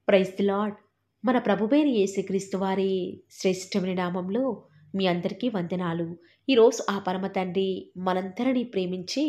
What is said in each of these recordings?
Praise the lord. మన ప్రభువైన యేసుక్రీస్తు వారి శ్రేష్టమైన నామంలో మీ అందరికీ వందనాలు. ఈరోజు ఆ పరమ తండ్రి మనందరినీ ప్రేమించి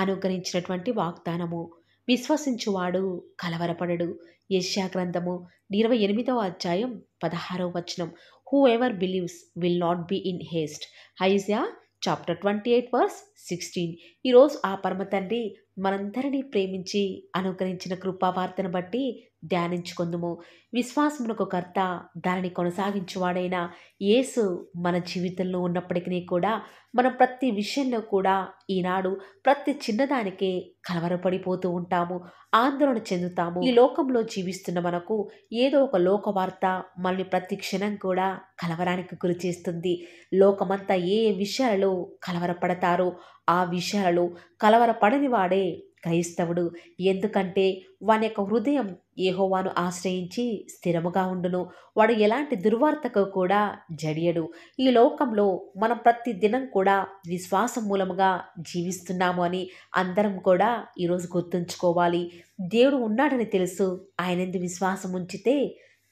అనుగ్రహించినటువంటి వాగ్దానము. విశ్వసించువాడు కలవరపడడు. యెషయా గ్రంథము 28వ అధ్యాయం 16వ వచనం. Whoever believes will not be in haste. Isaiah chapter 28 verse 16. ఈరోజు ఆ పరమ తండ్రి మనందరినీ ప్రేమించి అనుగ్రహించిన కృపావార్తను బట్టి ధ్యానించుకుందుము. విశ్వాసమునకు కర్త దానిని కొనసాగించువాడైన యేసు మన జీవితంలో ఉన్నప్పటికీ కూడా మనం ప్రతి విషయంలో కూడా ఈనాడు ప్రతి చిన్నదానికే కలవరపడిపోతూ ఉంటాము, ఆందోళన చెందుతాము. ఈ లోకంలో జీవిస్తున్న మనకు ఏదో ఒక లోకవార్త మనల్ని ప్రతి క్షణం కూడా కలవరానికి గురి చేస్తుంది. లోకమంతా ఏ విషయాలలో కలవరపడతారో ఆ విషయాలలో కలవరపడని వాడే క్రైస్తవుడు. ఎందుకంటే వాని యొక్క హృదయం యెహోవాను ఆశ్రయించి స్థిరముగా ఉండును. వాడు ఎలాంటి దుర్వార్తకు కూడా జడియడు. ఈ లోకంలో మనం ప్రతి దినం కూడా విశ్వాసం మూలముగా జీవిస్తున్నాము అని అందరం కూడా ఈరోజు గుర్తుంచుకోవాలి. దేవుడు ఉన్నాడని తెలుసు. ఆయనందు విశ్వాసం ఉంచితే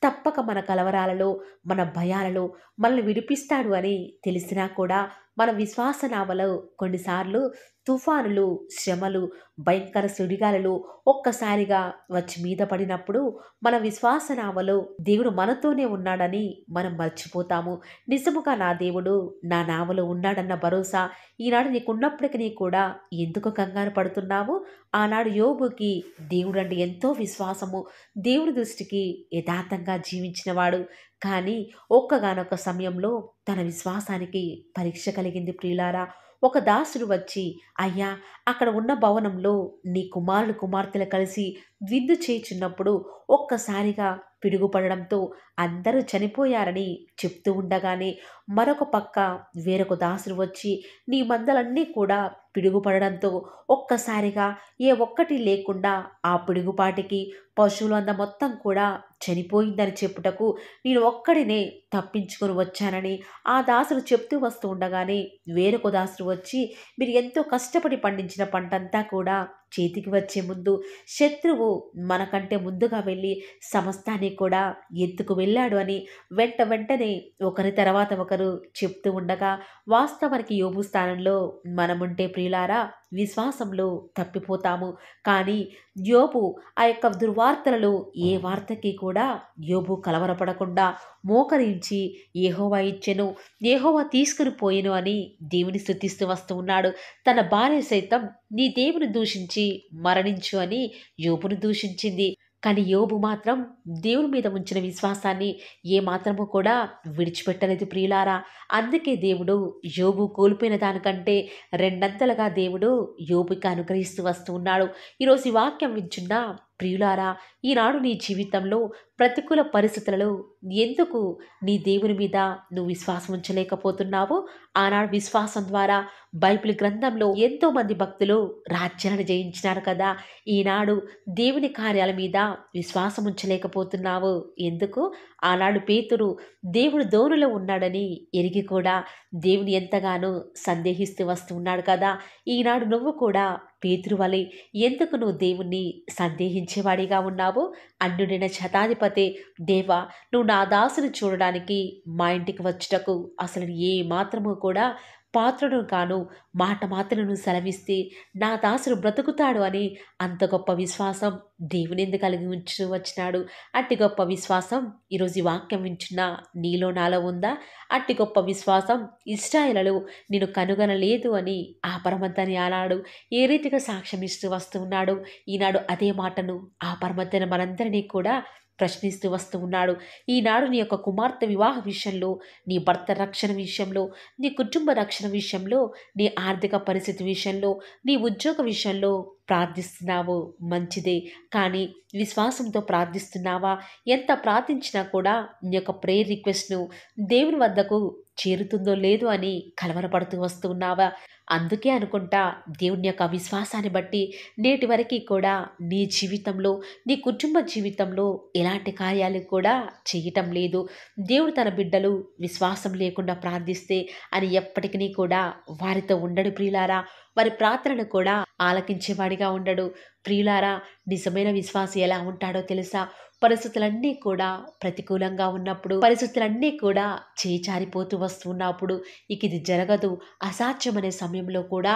తప్పక మన కలవరాలలో, మన భయాలలో మనల్ని విడిపిస్తాడు అని తెలిసినా కూడా మన విశ్వాస నావలో కొన్నిసార్లు తుఫానులు, శ్రమలు, భయంకర సుడిగాలులు ఒక్కసారిగా వచ్చి మీద పడినప్పుడు మన విశ్వాస నావలో దేవుడు మనతోనే ఉన్నాడని మనం మర్చిపోతాము. నిజముగా నా దేవుడు నా నావలో ఉన్నాడన్న భరోసా ఈనాడు నీకున్నప్పటికీ కూడా ఎందుకు కంగారు పడుతున్నావు? ఆనాడు యోబుకి దేవుడు అంటే ఎంతో విశ్వాసము. దేవుని దృష్టికి యథార్థంగా జీవించినవాడు. కానీ ఒక్కగానొక్క సమయంలో తన విశ్వాసానికి పరీక్ష కలిగింది ప్రియులారా. ఒక దాసుడు వచ్చి, అయ్యా, అక్కడ ఉన్న భవనంలో నీ కుమారుడు కుమార్తెలు కలిసి విందు చేయుచున్నప్పుడు ఒక్కసారిగా పిడుగుపడడంతో అందరూ చనిపోయారని చెప్తూ ఉండగానే మరొక పక్క వేరొక దాసుడు వచ్చి, నీ మందలన్నీ కూడా పిడుగుపడడంతో ఒక్కసారిగా ఏ ఒక్కటి లేకుండా ఆ పిడుగుపాటికి పశువులంద మొత్తం కూడా చనిపోయిందని చెప్పుటకు నేను ఒక్కడినే తప్పించుకొని వచ్చానని ఆ దాసుడు చెప్తూ వస్తూ ఉండగానే వేరొక దాసుడు వచ్చి, మీరు ఎంతో కష్టపడి పండించిన పంటంతా కూడా చేతికి వచ్చే ముందు శత్రువు మనకంటే ముందుగా వెళ్ళి సమస్తాన్ని కూడా ఎత్తుకు వెళ్ళాడు అని వెంటనే ఒకరి తర్వాత ఒకరు చెప్తూ ఉండగా వాస్తవానికి యోబు స్థానంలో మనముంటే ప్రియులారా విశ్వాసంలో తప్పిపోతాము. కానీ యోబు ఆ యొక్క దుర్వార్తలలో ఏ వార్తకి కూడా యోబు కలవరపడకుండా మోకరించి యెహోవా ఇచ్చెను, యెహోవా తీసుకుని పోయెను అని దేవుని స్తుతిస్తూ వస్తూ ఉన్నాడు. తన భార్య సైతం నీ దేవుని దూషించి మరణించు అని యోబును దూషించింది. కానీ యోబు మాత్రం దేవుని మీద ఉంచిన విశ్వాసాన్ని ఏమాత్రము కూడా విడిచిపెట్టలేదు ప్రియులారా. అందుకే దేవుడు యోబు కోల్పోయిన దానికంటే రెండంతలుగా దేవుడు యోబుకి అనుగ్రహిస్తూ వస్తూ ఉన్నాడు. ఈరోజు ఈ వాక్యం వింటున్న ప్రియులారా, ఈనాడు నీ జీవితంలో ప్రతికూల పరిస్థితులలో ఎందుకు నీ దేవుని మీద నువ్వు విశ్వాసం ఉంచలేకపోతున్నావో? ఆనాడు విశ్వాసం ద్వారా బైబిల్ గ్రంథంలో ఎంతోమంది భక్తులు రాజ్యాలను జయించినారు కదా. ఈనాడు దేవుని కార్యాల మీద విశ్వాసం ఉంచలేకపోతున్నావు ఎందుకు? ఆనాడు పేతురు దేవుడు దోణిలో ఉన్నాడని ఎరిగి కూడా దేవుని ఎంతగానో సందేహిస్తూ వస్తూ ఉన్నాడు కదా. ఈనాడు నువ్వు కూడా పేతురు వలె ఎందుకు నువ్వు దేవుణ్ణి సందేహించేవాడిగా ఉన్నావు? అన్యుడైన శతాధిపతే, దేవా, నువ్వు నా దాసుని చూడడానికి మా ఇంటికి వచ్చుటకు అసలు ఏ మాత్రము కూడా పాత్రుడు కాను, మాట మాత్రం నువ్వు సెలవిస్తే నా దాసుడు బ్రతుకుతాడు అని అంత గొప్ప విశ్వాసం దేవుని ఎందుకు కలిగి ఉంచు వచ్చినాడు. అట్టి గొప్ప విశ్వాసం ఈరోజు ఈ వాక్యం వింటున్న నీలో నాలో ఉందా? అట్టి గొప్ప విశ్వాసం ఇశ్రాయేలులో నేను కనుగొనలేదు అని ఆ పరమంతని ఆనాడు ఏ రీతిగా సాక్ష్యం ఇస్తూ వస్తూ ఉన్నాడు. ఈనాడు అదే మాటను ఆ పరమంతని మనందరినీ కూడా ప్రశ్నిస్తూ వస్తూ ఉన్నాడు. ఈనాడు నీ యొక్క కుమార్తె వివాహ విషయంలో, నీ భర్త రక్షణ విషయంలో, నీ కుటుంబ రక్షణ విషయంలో, నీ ఆర్థిక పరిస్థితి విషయంలో, నీ ఉద్యోగ విషయంలో ప్రార్థిస్తున్నావు, మంచిదే. కానీ విశ్వాసంతో ప్రార్థిస్తున్నావా? ఎంత ప్రార్థించినా కూడా నీ యొక్క ప్రేయర్ రిక్వెస్ట్ను దేవుని వద్దకు చేరుతుందో లేదో అని కలవరపడుతూ వస్తూ ఉన్నావా? అందుకే అనుకుంటా దేవుని యొక్క విశ్వాసాన్ని బట్టి నేటి వరకు కూడా నీ జీవితంలో, నీ కుటుంబ జీవితంలో ఎలాంటి కార్యాలు కూడా చేయటం లేదు. దేవుడు తన బిడ్డలు విశ్వాసం లేకుండా ప్రార్థిస్తే అని ఎప్పటికీ కూడా వారితో ఉండడు ప్రియులారా. వారి ప్రార్థనను కూడా ఆలకించేవాడిగా ఉండడు. ప్రియులారా, నిజమైన విశ్వాసి ఎలా ఉంటాడో తెలుసా? పరిస్థితులన్నీ కూడా ప్రతికూలంగా ఉన్నప్పుడు, పరిస్థితులన్నీ కూడా చేజారిపోతూ వస్తున్నప్పుడు, ఇక ఇది జరగదు, అసాధ్యమనే సమయంలో కూడా,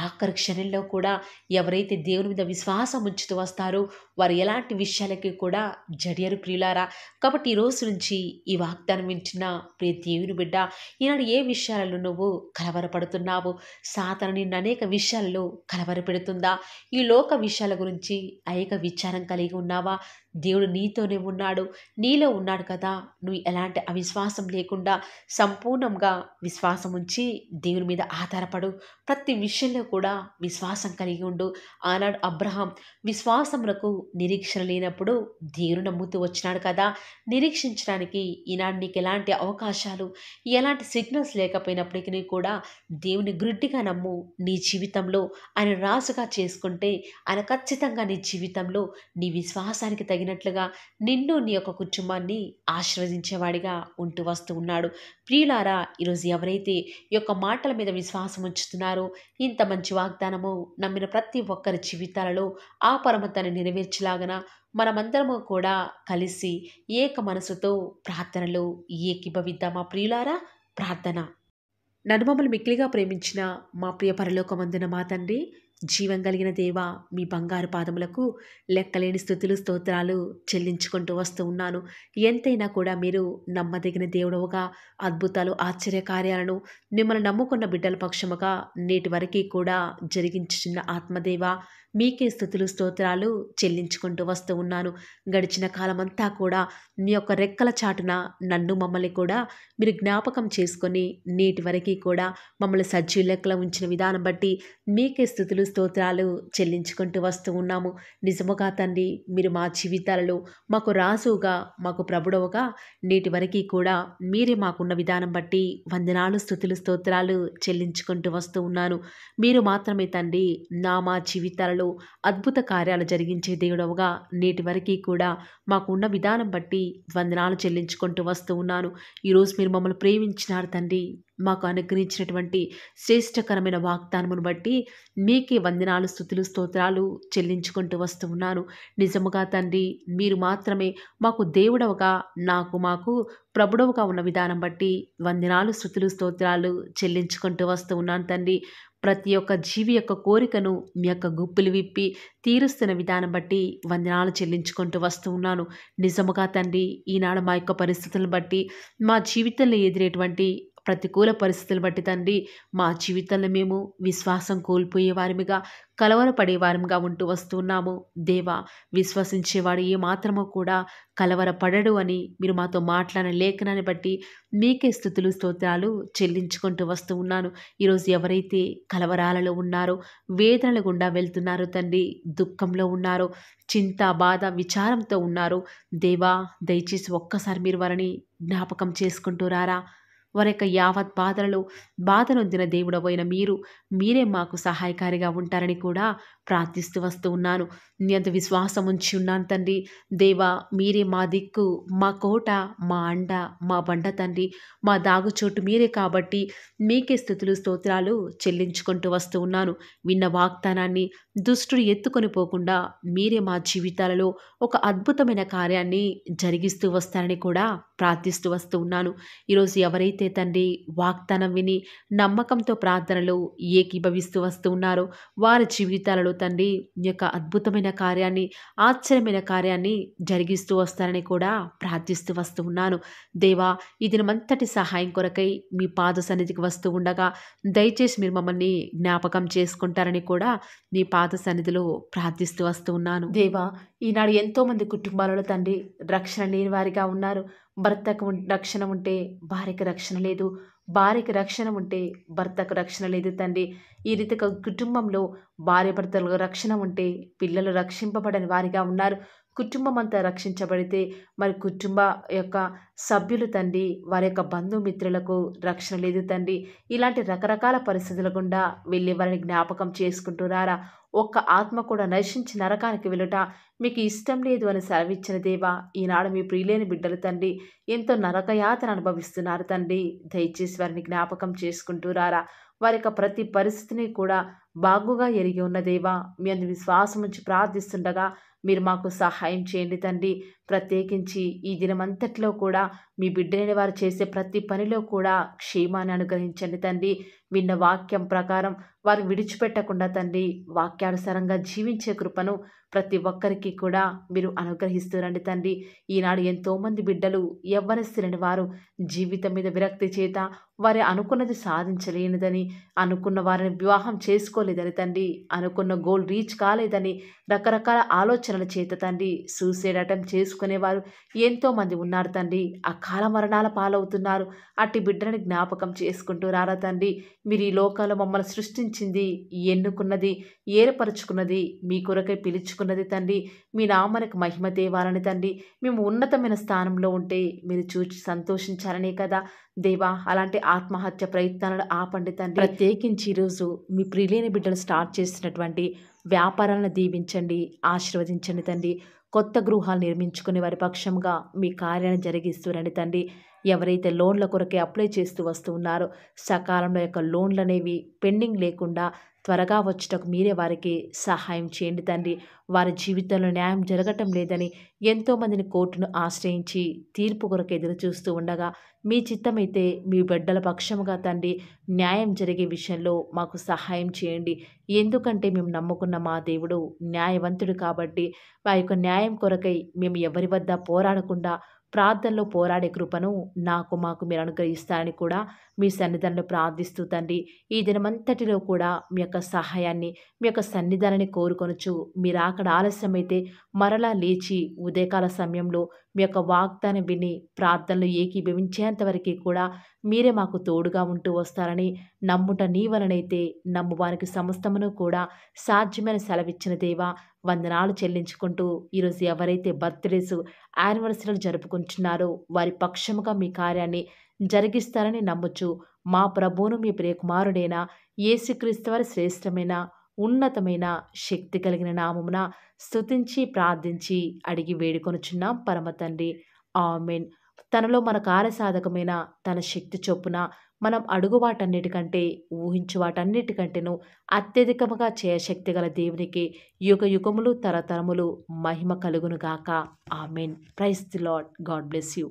ఆఖరి క్షణంలో కూడా ఎవరైతే దేవుని మీద విశ్వాసం ఉంచుతూ వస్తారో వారు ఎలాంటి విషయాలకి కూడా జడియరు ప్రియులారా. కాబట్టి ఈ రోజు నుంచి ఈ వాగ్దానం వింటున్న ప్రియ దేవుని బిడ్డ, ఈనాడు ఏ విషయాలలో నువ్వు కలవరపడుతున్నావు? సాతాను నిన్ను అనేక విషయాలలో కలవరపెడుతుందా? ఈ లోక విషయాల గురించి అనేక విచారం కలిగి ఉన్నావా? దేవుడు నీతోనే ఉన్నాడు, నీలో ఉన్నాడు కదా. నువ్వు ఎలాంటి అవిశ్వాసం లేకుండా సంపూర్ణంగా విశ్వాసం ఉంచి దేవుని మీద ఆధారపడు. ప్రతి విషయంలో కూడా విశ్వాసం కలిగి ఉండు. ఆనాడు అబ్రహాం విశ్వాసమునకు నిరీక్షణ లేనప్పుడు దేవుని నమ్ముతూ వచ్చినాడు కదా. నిరీక్షించడానికి ఈనాడు నీకు ఎలాంటి అవకాశాలు, ఎలాంటి సిగ్నల్స్ లేకపోయినప్పటికీ కూడా దేవుని గుడ్డిగా నమ్ము. నీ జీవితంలో ఆయన రాజుగా చేసుకుంటే ఆయన ఖచ్చితంగా నీ జీవితంలో నీ విశ్వాసానికి తగినట్లుగా నిన్ను, నీ యొక్క కుటుంబాన్ని ఆశీర్వదించేవాడిగా ఉంటూ వస్తూ ఉన్నాడు. ప్రియులారా, ఈరోజు ఎవరైతే ఈ యొక్క మాటల మీద విశ్వాసం ఉంచుతున్నారో, ఇంత మంచి వాగ్దానము నమ్మిన ప్రతి ఒక్కరి జీవితాలలో ఆ పరమతను నెరవేర్చలాగన మనమందరము కూడా కలిసి ఏక మనసుతో ప్రార్థనలో ఏకీభవిద్దామా ప్రియులారా? ప్రార్థన. నన్ను మమ్మల్ని మిక్కిలిగా ప్రేమించిన మా ప్రియ పరలోకమందున మా తండ్రి, జీవం కలిగిన దేవా, మీ బంగారు పాదములకు లెక్కలేని స్తుతులు స్తోత్రాలు చెల్లించుకుంటూ వస్తూ ఉన్నాను. ఎంతైనా కూడా మీరు నమ్మదగిన దేవుడవుగా, అద్భుతాలు ఆశ్చర్యకార్యాలను మిమ్మల్ని నమ్ముకున్న బిడ్డల పక్షముగా నేటి వరకు కూడా జరిగించుచున్న ఆత్మదేవ, మీకే స్తుతులు స్తోత్రాలు చెల్లించుకుంటూ వస్తూ ఉన్నాను. గడిచిన కాలమంతా కూడా మీ యొక్క రెక్కల చాటున నన్ను, మమ్మల్ని కూడా మీరు జ్ఞాపకం చేసుకొని నేటి వరకు కూడా మమ్మల్ని సజీవ లెక్కలో ఉంచిన విధానం బట్టి మీకే స్తుతులు స్తోత్రాలు చెల్లించుకుంటూ వస్తూ ఉన్నాము. నిజముగా తండ్రి, మీరు మా జీవితాలలో మాకు రాజుగా, మాకు ప్రభుడవుగా నేటి వరకు కూడా మీరే మాకున్న విధానం బట్టి వందనాలు, స్తుతులు స్తోత్రాలు చెల్లించుకుంటూ వస్తూ ఉన్నాను. మీరు మాత్రమే తండ్రి మా జీవితాలలో అద్భుత కార్యాలు జరిగించే దేవుడవుగా నేటి వరకు కూడా మాకు ఉన్న విధానం బట్టి వందనాలు చెల్లించుకుంటూ వస్తూ ఉన్నాను. ఈరోజు మీరు మమ్మల్ని ప్రేమించినారు తండ్రి. మాకు అనుగ్రహించినటువంటి శ్రేష్టకరమైన వాగ్దానమును బట్టి మీకే వందనాలు, స్తుతులు స్తోత్రాలు చెల్లించుకుంటూ వస్తూ ఉన్నాను. నిజముగా తండ్రి, మీరు మాత్రమే మాకు దేవుడవుగా, మాకు ప్రభుడవుగా ఉన్న విధానం బట్టి వందనాలు, స్తుతులు స్తోత్రాలు చెల్లించుకుంటూ వస్తూ ఉన్నాను తండ్రి. ప్రతి ఒక్క జీవి యొక్క కోరికను మీ యొక్క గుప్పులు విప్పి తీరుస్తున్న విధానం బట్టి వందనాలు చెల్లించుకుంటూ వస్తూ ఉన్నాను. నిజముగా తండ్రి, ఈనాడు మా యొక్క పరిస్థితులను బట్టి, మా జీవితంలో ఎదురేటువంటి ప్రతికూల పరిస్థితులు బట్టి తండ్రి, మా జీవితంలో మేము విశ్వాసం కోల్పోయే వారిగా, కలవరపడే వారిగా ఉంటూ వస్తున్నాము. దేవా, విశ్వసించేవాడు ఏమాత్రమో కూడా కలవరపడడు అని మీరు మాతో మాట్లాడిన లేఖనాన్ని బట్టి మీకే స్తుతులు స్తోత్రాలు చెల్లించుకుంటూ వస్తూ ఉన్నాను. ఈరోజు ఎవరైతే కలవరాలలో ఉన్నారో, వేదనల గుండా వెళ్తున్నారో తండ్రి, దుఃఖంలో ఉన్నారో, చింత, బాధ, విచారంతో ఉన్నారో, దేవా దయచేసి ఒక్కసారి మీరు వారిని జ్ఞాపకం చేసుకుంటూ రారా. వారి యొక్క యావత్ బాధనొందిన దేవుడవైన మీరే మాకు సహాయకారిగా ఉంటారని కూడా ప్రార్థిస్తూ వస్తూ ఉన్నాను. నీ అంత విశ్వాసం ఉంచి ఉన్నాను తండ్రి. దేవా, మీరే మా దిక్కు, మా కోట, మా అండ, మా బండ తండ్రి, మా దాగుచోటు మీరే కాబట్టి మీకే స్తుతులు స్తోత్రాలు చెల్లించుకుంటూ వస్తూ ఉన్నాను. విన్న వాగ్దానాన్ని దుష్టుడు ఎత్తుకొని పోకుండా మీరే మా జీవితాలలో ఒక అద్భుతమైన కార్యాన్ని జరిగిస్తూ వస్తారని కూడా ప్రార్థిస్తూ వస్తూ ఉన్నాను. ఈరోజు ఎవరైతే తండ్రి వాగ్దానం విని నమ్మకంతో ప్రార్థనలు ఏకీభవిస్తూ వస్తూ ఉన్నారో వారి జీవితాలలో తండ్రి ఈ యొక్క అద్భుతమైన కార్యాన్ని, ఆశ్చర్యమైన కార్యాన్ని జరిగిస్తూ వస్తారని కూడా ప్రార్థిస్తూ వస్తూ ఉన్నాను. దేవా, ఈ దినమంతటి సహాయం కొరకై మీ పాద సన్నిధికి వస్తూ ఉండగా దయచేసి మీరు మమ్మల్ని జ్ఞాపకం చేసుకుంటారని కూడా మీ పాద సన్నిధిలో ప్రార్థిస్తూ వస్తూ ఉన్నాను. దేవా, ఈనాడు ఎంతోమంది కుటుంబాలలో తండ్రి రక్షణ లేని వారిగా ఉన్నారు. భర్తకు రక్షణ ఉంటే భార్యకు రక్షణ లేదు, భార్యకి రక్షణ ఉంటే భర్తకు రక్షణ లేదు తండ్రి. ఈ రీతిగా కుటుంబంలో భార్య భర్తలకు రక్షణ ఉంటే పిల్లలు రక్షింపబడని వారిగా ఉన్నారు. కుటుంబం అంతా రక్షించబడితే మరి కుటుంబ యొక్క సభ్యులు తండ్రి, వారి యొక్క బంధుమిత్రులకు రక్షణ లేదు తండ్రి. ఇలాంటి రకరకాల పరిస్థితుల గుండా వెళ్ళి వారిని జ్ఞాపకం చేసుకుంటూ రారా. ఒక్క ఆత్మ కూడా నశించి నరకానికి వెళ్ళుట మీకు ఇష్టం లేదు అని సెలవిచ్చిన దేవా, ఈనాడు మీ ప్రియులేని బిడ్డలు తండ్రి ఎంతో నరకయాతన అనుభవిస్తున్నారు తండ్రి. దయచేసి వారిని జ్ఞాపకం చేసుకుంటూ రారా. వారి యొక్క ప్రతి పరిస్థితిని కూడా బాగుగా ఎరిగి ఉన్న దేవా, మీ అందు విశ్వాసం ఉంచి ప్రార్థిస్తుండగా మీరు మాకు సహాయం చేయండి తండ్రి. ప్రత్యేకించి ఈ దినమంతట్లో కూడా మీ బిడ్డలైన వారు చేసే ప్రతి పనిలో కూడా క్షేమాన్ని అనుగ్రహించండి తండ్రి. విన్న వాక్యం ప్రకారం వారు విడిచిపెట్టకుండా తండ్రి, వాక్యానుసారంగా జీవించే కృపను ప్రతి ఒక్కరికి కూడా మీరు అనుగ్రహిస్తురండి తండ్రి. ఈనాడు ఎంతోమంది బిడ్డలు యవ్వనస్తులని వారు జీవితం మీద విరక్తి చేత వారి అనుకున్నది సాధించలేనిదని, అనుకున్న వారిని వివాహం చేసుకోలేదని తండ్రి, అనుకున్న గోల్ రీచ్ కాలేదని రకరకాల ఆలోచనల చేత తండ్రి సూసైడ్ అటెంప్ట్ చేసుకునేవారు ఎంతోమంది ఉన్నారు తండ్రి. అకాల మరణాల పాలవుతున్నారు. అట్టి బిడ్డలని జ్ఞాపకం చేసుకుంటూ రారా తండ్రి. మీరు ఈ లోకంలో మమ్మల్ని సృష్టించింది, ఎన్నుకున్నది, ఏర్పరచుకున్నది, మీ కొరకై పిలుచుకున్నది తండ్రి. మీ నామానికి మహిమ తేవాలని తండ్రి. మేము ఉన్నతమైన స్థానంలో ఉంటే మీరు చూచి సంతోషించాలనే కదా దేవా. అలాంటి ఆత్మహత్య ప్రయత్నాలను ఆపండి తండ్రి. ప్రత్యేకించి ఈరోజు మీ ప్రియులైన బిడ్డలు స్టార్ట్ చేసినటువంటి వ్యాపారాలను దీవించండి, ఆశీర్వదించండి తండ్రి. కొత్త గృహాలు నిర్మించుకునే వారి పక్షంగా మీ కార్యాన్ని జరిగిస్తురండి తండ్రి. ఎవరైతే లోన్ల కొరకే అప్లై చేస్తూ వస్తూ ఉన్నారో సకాలంలో యొక్క లోన్లు అనేవి పెండింగ్ లేకుండా త్వరగా వచ్చుటకు మీరే వారికి సహాయం చేయండి తండ్రి. వారి జీవితంలో న్యాయం జరగటం లేదని ఎంతోమందిని కోర్టును ఆశ్రయించి తీర్పు కొరకు ఎదురు చూస్తూ ఉండగా మీ చిత్తమైతే మీ బిడ్డల పక్షముగా తండ్రి న్యాయం జరిగే విషయంలో మాకు సహాయం చేయండి. ఎందుకంటే మేము నమ్ముకున్న మా దేవుడు న్యాయవంతుడు కాబట్టి ఆ యొక్క న్యాయం కొరకై మేము ఎవరి వద్ద పోరాడకుండా ప్రార్థనలో పోరాడే కృపను మాకు మీరు అనుగ్రహిస్తారని కూడా మీ సన్నిధానంలో ప్రార్థిస్తూ తండ్రి, ఈ దినమంతటిలో కూడా మీ యొక్క సహాయాన్ని, మీ యొక్క సన్నిధానాన్ని కోరుకొనుచు మీరు అక్కడ ఆలస్యమైతే మరలా లేచి ఉదయకాల సమయంలో మీ యొక్క వాగ్దానం విని ప్రార్థనలు ఏకీభవించేంత వరకు కూడా మీరే మాకు తోడుగా ఉంటూ వస్తారని నమ్ముట నీ వలనైతే నమ్మువానికి సమస్తమును కూడా సాధ్యమైన సెలవిచ్చిన దేవా వందనాలు చెల్లించుకుంటూ ఈరోజు ఎవరైతే బర్త్డేస్ యానివర్సరీలు జరుపుకుంటున్నారో వారి పక్షముగా మీ కార్యాన్ని జరిగిస్తారని నమ్ముచు మా ప్రభువును మీ ప్రియకుమారుడైన యేసుక్రీస్తు వారి శ్రేష్టమైన ఉన్నతమైన శక్తి కలిగిన నామమున స్తుతించి ప్రార్థించి అడిగి వేడుకొనుచున్నాం పరమ తండ్రి. ఆమేన్. తనలో మన కార్యసాధకమైన తన శక్తి చొప్పున మనం అడుగు వాటన్నిటికంటే ఊహించు వాటన్నిటికంటేనూ అత్యధికముగా చేయశక్తి గల దేవునికి యుగ యుగములు తరతరములు మహిమ కలుగునుగాక. ఆమేన్. Praise the Lord. God bless you.